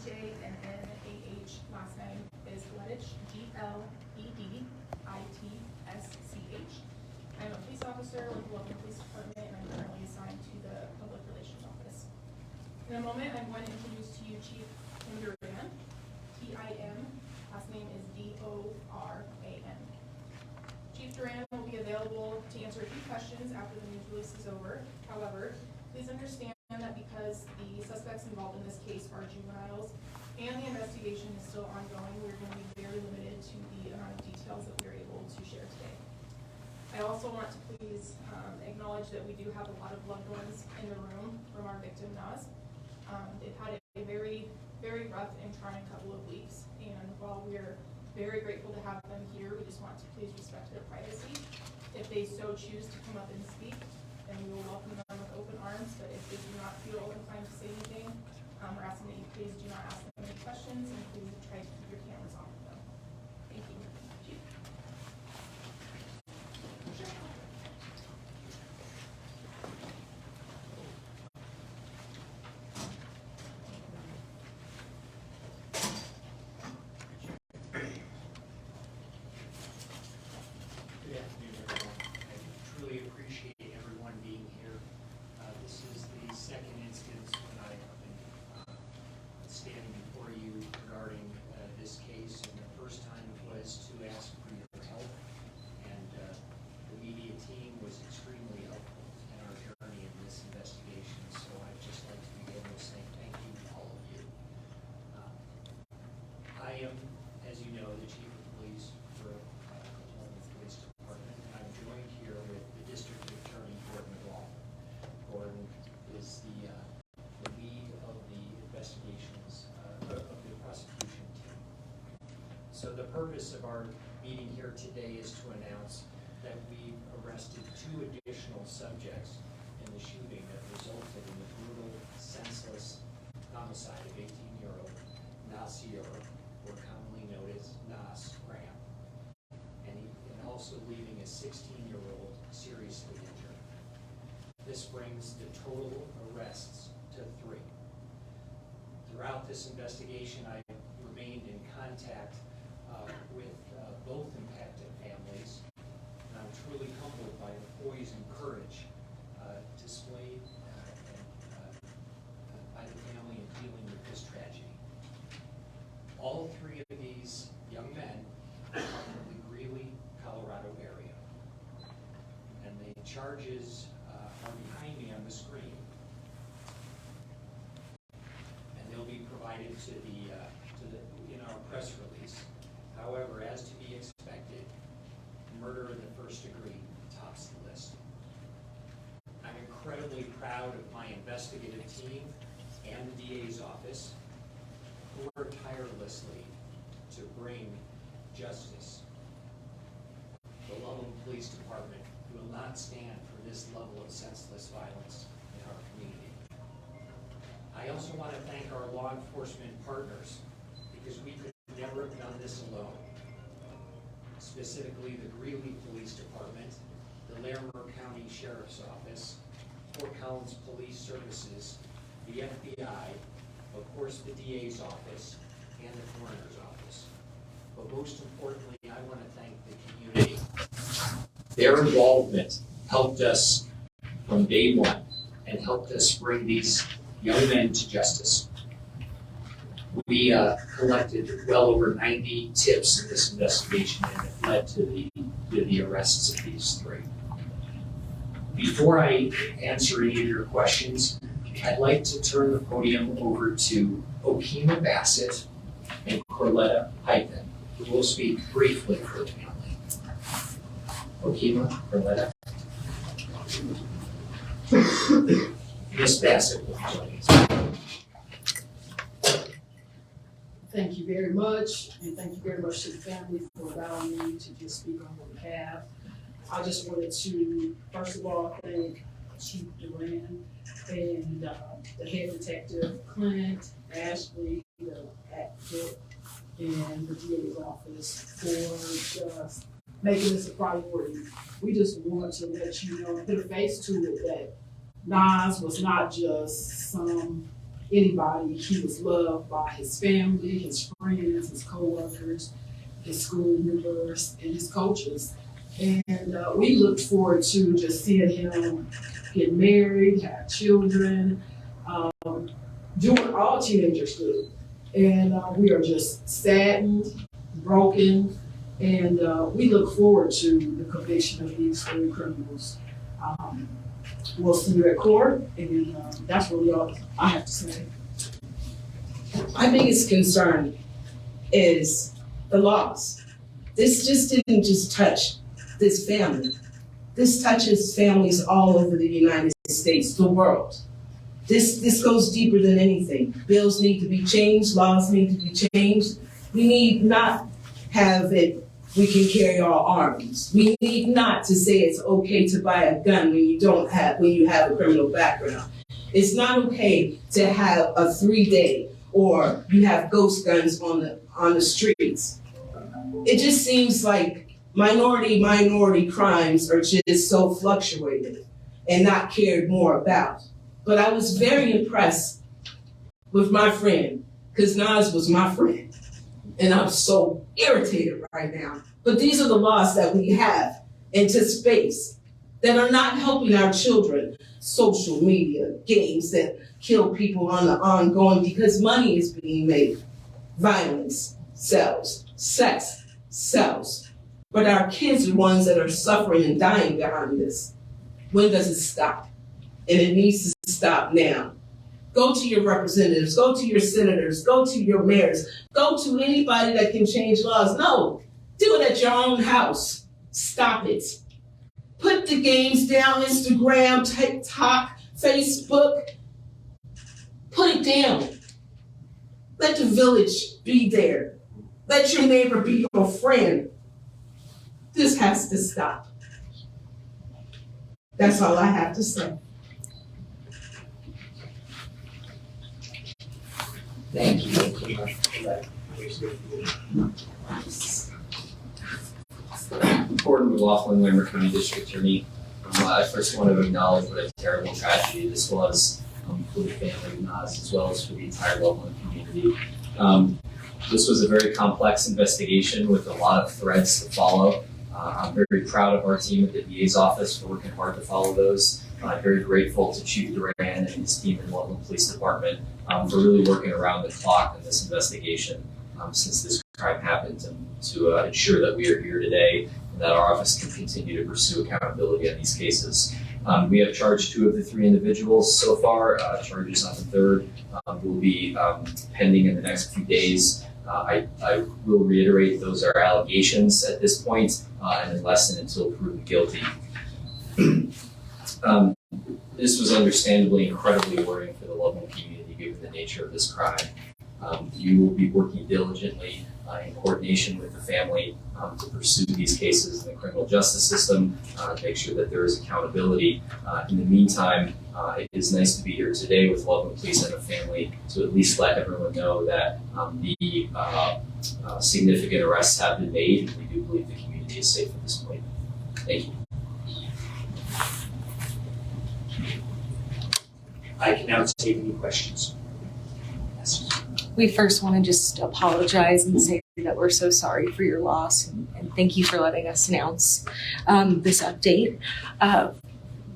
H-A-N-N-A-H, last name is Gleditsch, G-L-E-D-I-T-S-C-H. I'm a police officer with the Loveland Police Department, and I'm currently assigned to the Public Relations Office. In a moment, I'm going to introduce to you Chief Tim Duran, T-I-M, last name is D-O-R-A-N. Chief Duran will be available to answer a few questions after the news release is over. However, please understand that because the suspects involved in this case are juveniles and the investigation is still ongoing, we're going to be very limited to the amount of details that we're able to share today. I also want to please acknowledge that we do have a lot of loved ones in the room from our victim, Naz. They've had a very, very rough and trying couple of weeks, and while we're very grateful to have them here, we just want to please respect their privacy. If they so choose to come up and speak, then we will welcome them with open arms, but if they do not feel inclined to say anything, we're asking that you please do not ask them any questions, and please try to keep your cameras off of them. Thank you. Chief. Good afternoon, everyone. I truly appreciate everyone being here. This is the second instance when I have been standing before you regarding this case, and the first time was to ask for your help, and the media team was extremely helpful in our journey in this investigation, so I'd just like to begin with saying thank you to all of you. I am, as you know, the Chief of Police for Loveland Police Department, and I'm joined here with the District Attorney, Gordon Loveland. Gordon is the lead of the investigations of the prosecution team. So the purpose of our meeting here today is to announce that we've arrested 2 additional subjects in the shooting that resulted in the brutal, senseless homicide of 18-year-old Nasir, or commonly known as Nas Graham, and also leaving a 16-year-old seriously injured. This brings the total arrests to 3. Throughout this investigation, I remained in contact with both impacted families, and I'm truly humbled by the poise and courage displayed by the family in dealing with this tragedy. All 3 of these young men are from the Greeley, Colorado area, and the charges are behind me on the screen, and they'll be provided to the in our press release. However, as to be expected, murder in the first degree tops the list. I'm incredibly proud of my investigative team and the DA's office, who work tirelessly to bring justice. The Loveland Police Department will not stand for this level of senseless violence in our community. I also want to thank our law enforcement partners, because we could never have done this alone. Specifically, the Greeley Police Department, the Larimer County Sheriff's Office, Fort Collins Police Services, the FBI, of course the DA's office, and the coroner's office. But most importantly, I want to thank the community. Their involvement helped us from day one and helped us bring these young men to justice. We collected well over 90 tips in this investigation, and it led to the arrests of these 3. Before I answer any of your questions, I'd like to turn the podium over to Okima Bassett and Corletta Hypen, who will speak briefly for the family. Okima, Corletta. Miss Bassett will join us. Thank you very much, and thank you very much to the family for allowing me to just speak on their behalf. I just wanted to, first of all, thank Chief Duran and the head detective, Clint, Ashley, the advocate, and the DA's office for just making this a priority. We just want to let you know, put a face to it, that Nas was not just some anybody. He was loved by his family, his friends, his coworkers, his school members, and his coaches. And we looked forward to just seeing him get married, have children, do what all teenagers do. And we are just saddened, broken, and we look forward to the conviction of these three criminals. We'll see you at court, and that's really all I have to say. My biggest concern is the loss. This just didn't just touch this family. This touches families all over the United States, the world. This goes deeper than anything. Bills need to be changed, laws need to be changed. We need not have it, we can carry our arms. We need not to say it's okay to buy a gun when you have a criminal background. It's not okay to have a 3-day or you have ghost guns on the streets. It just seems like minority crimes are just so fluctuated and not cared more about. But I was very impressed with my friend, because Nas was my friend. And I'm so irritated right now. But these are the laws that we have into space that are not helping our children. Social media, games that kill people on the ongoing because money is being made. Violence sells, sex sells. But our kids are ones that are suffering and dying behind this. When does it stop? And it needs to stop now. Go to your representatives, go to your senators, go to your mayors, go to anybody that can change laws. No, do it at your own house. Stop it. Put the games down, Instagram, TikTok, Facebook. Put it down. Let the village be there. Let your neighbor be your friend. This has to stop. That's all I have to say. Thank you. Gordon McLaughlin, Lamar County District Attorney. I first want to acknowledge what a terrible tragedy this was for the family of Nas as well as for the entire Loveland community. This was a very complex investigation with a lot of threads to follow. I'm very proud of our team at the DA's office for working hard to follow those. I'm very grateful to Chief Duran and his team in the Loveland Police Department for really working around the clock in this investigation since this crime happened, and to ensure that we are here today and that our office can continue to pursue accountability on these cases. We have charged 2 of the 3 individuals so far. Charges on the 3rd will be pending in the next few days. I will reiterate those are allegations at this point, and unless and until proven guilty. This was understandably incredibly worrying for the Loveland community given the nature of this crime. You will be working diligently in coordination with the family to pursue these cases in the criminal justice system, make sure that there is accountability. In the meantime, it is nice to be here today with Loveland Police and the family to at least let everyone know that the significant arrests have been made, and we do believe the community is safe at this point. Thank you. I can now take any questions. Yes. We first want to just apologize and say that we're so sorry for your loss, and thank you for letting us announce this update.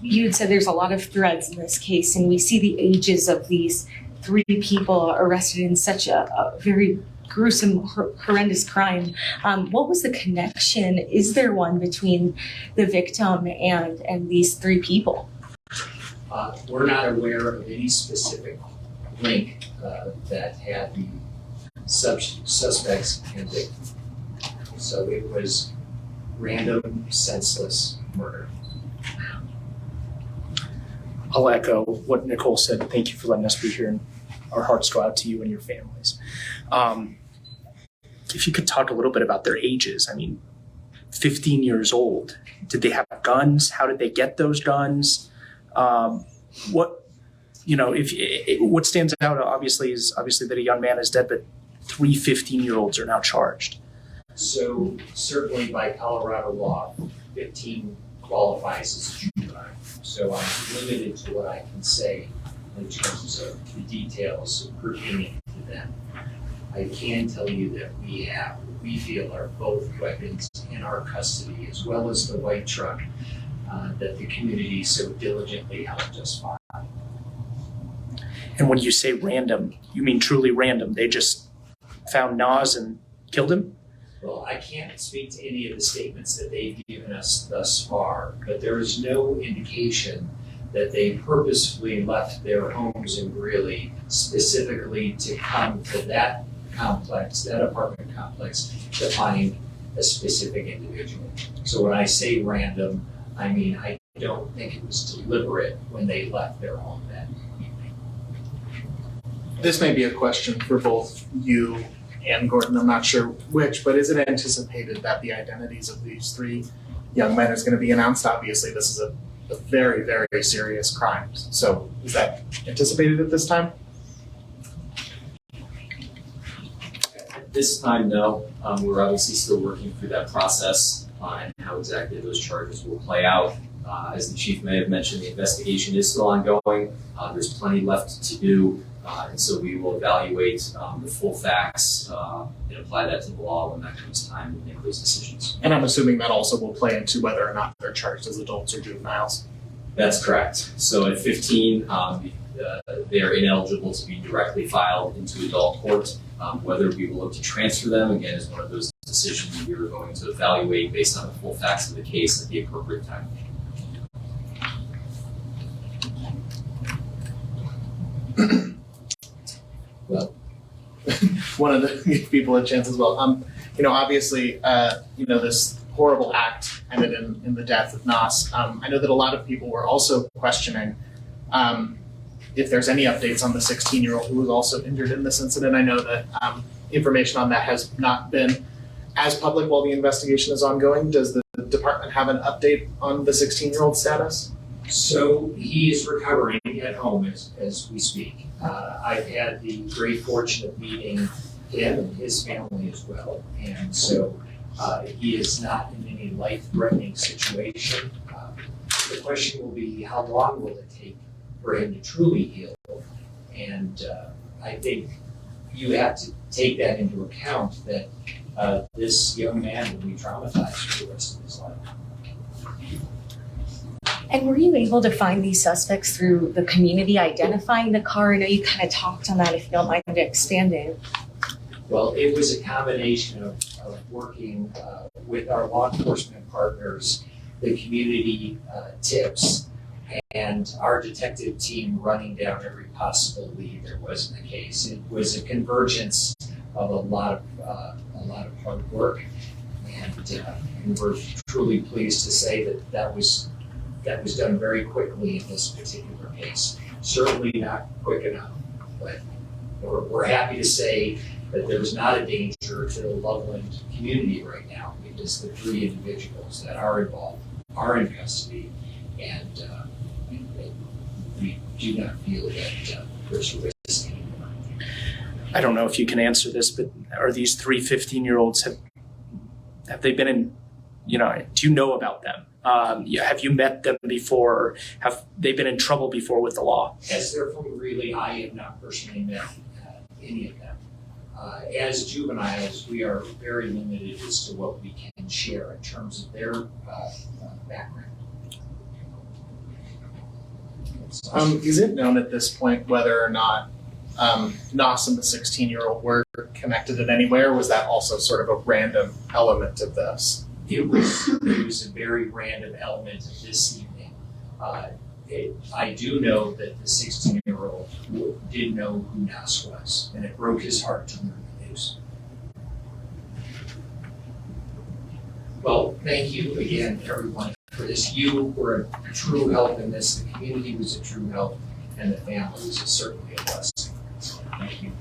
You had said there's a lot of threads in this case, and we see the ages of these 3 people arrested in such a very gruesome, horrendous crime. What was the connection? Is there one between the victim and these 3 people? We're not aware of any specific link that had the suspects and victim. So it was random, senseless murder. I'll echo what Nicole said. Thank you for letting us be here, and our hearts go out to you and your families. If you could talk a little bit about their ages. I mean, 15 years old. Did they have guns? How did they get those guns? What stands out obviously that a young man is dead, but 3 15-year-olds are now charged. So certainly by Colorado law, 15 qualifies as juvenile. So I'm limited to what I can say in terms of the details pertaining to them. I can tell you that we feel are both weapons in our custody, as well as the white truck that the community so diligently helped us find. And when you say random, you mean truly random? They just found Nas and killed him? Well, I can't speak to any of the statements that they've given us thus far, but there is no indication that they purposefully left their homes in Greeley specifically to come to that complex, that apartment complex, to find a specific individual. So when I say random, I mean I don't think it was deliberate when they left their home that evening. This may be a question for both you and Gordon, I'm not sure which, but is it anticipated that the identities of these three young men is going to be announced? Obviously, this is a very, very serious crime. So is that anticipated at this time? At this time, no. We're obviously still working through that process and how exactly those charges will play out. As the chief may have mentioned, the investigation is still ongoing. There's plenty left to do. And so we will evaluate the full facts and apply that to the law when that comes time to make those decisions. And I'm assuming that also will play into whether or not they're charged as adults or juveniles. That's correct. So at 15, they are ineligible to be directly filed into adult court. Whether we will look to transfer them, again, is one of those decisions we are going to evaluate based on the full facts of the case at the appropriate time. Well, one of the give people a chance as well. Obviously, this horrible act ended in the death of Nas. I know that a lot of people were also questioning if there's any updates on the 16-year-old who was also injured in this incident. I know that information on that has not been as public while the investigation is ongoing. Does the department have an update on the 16-year-old status? So he is recovering at home as we speak. I've had the great fortune of meeting him and his family as well. And so he is not in any life-threatening situation. The question will be, how long will it take for him to truly heal? And I think you have to take that into account, that this young man will be traumatized for the rest of his life. And were you able to find these suspects through the community identifying the car? I know you kind of talked on that, if you don't mind expanding. Well, it was a combination of working with our law enforcement partners, the community tips, and our detective team running down every possible lead there was in the case. It was a convergence of a lot of hard work, and we're truly pleased to say that was done very quickly in this particular case. Certainly not quick enough, but we're happy to say that there's not a danger to the Loveland community right now, because the three individuals that are involved are in custody, and we do not feel that there's a risk anymore. I don't know if you can answer this, but are these three 15-year-olds, have they been in, do you know about them? Have you met them before? Have they been in trouble before with the law? As they're from Greeley, I have not personally met any of them. As juveniles, we are very limited as to what we can share in terms of their background. Is it known at this point whether or not Nas and the 16-year-old were connected in any way, or was that also sort of a random element of this? It was a very random element of this evening. I do know that the 16-year-old did know who Nas was, and it broke his heart to learn the news. Well, thank you again, everyone, for this. You were a true help in this. The community was a true help, and the family was certainly a blessing. Thank you.